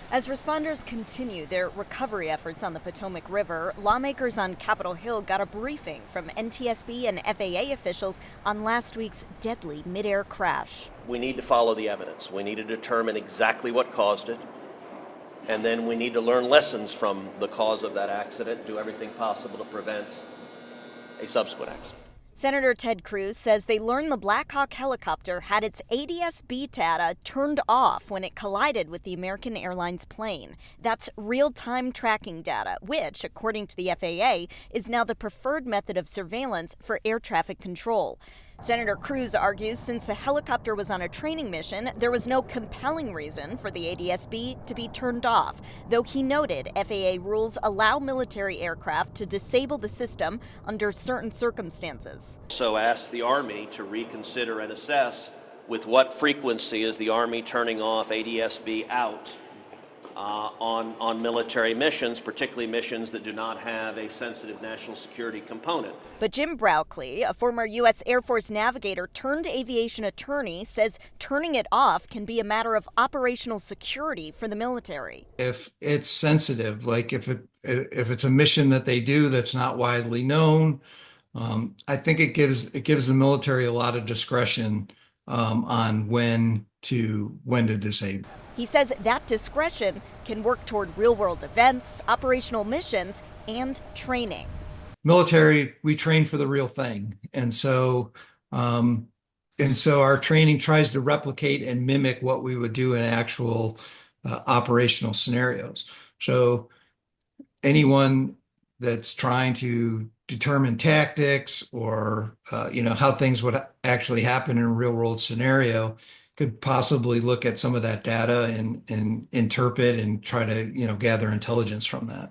As responders continue their recovery efforts on the Potomac River, lawmakers on Capitol Hill got a briefing from NTSB and FAA officials on last week's deadly midair crash. We need to follow the evidence. We need to determine exactly what caused it, and then we need to learn lessons from the cause of that accident, do everything possible to prevent a subsequent accident. Senator Ted Cruz says they learned the Black Hawk helicopter had its ADS-B data turned off when it collided with the American Airlines plane. That's real-time tracking data, which, according to the FAA, is now the preferred method of surveillance for air traffic control. Senator Cruz argues since the helicopter was on a training mission, there was no compelling reason for the ADS-B to be turned off, though he noted FAA rules allow military aircraft to disable the system under certain circumstances. So ask the Army to reconsider and assess with what frequency is the Army turning off ADS-B out on military missions, particularly missions that do not have a sensitive national security component. But Jim Brownlee, a former U.S. Air Force navigator turned aviation attorney, says turning it off can be a matter of operational security for the military. If it's sensitive, like if it's a mission that they do that's not widely known, I think it gives the military a lot of discretion on when to disable. He says that discretion can work toward real-world events, operational missions, and training. Military, we train for the real thing. And so our training tries to replicate and mimic what we would do in actual operational scenarios. So anyone that's trying to determine tactics or how things would actually happen in a real world scenario could possibly look at some of that data and interpret and try to gather intelligence from that.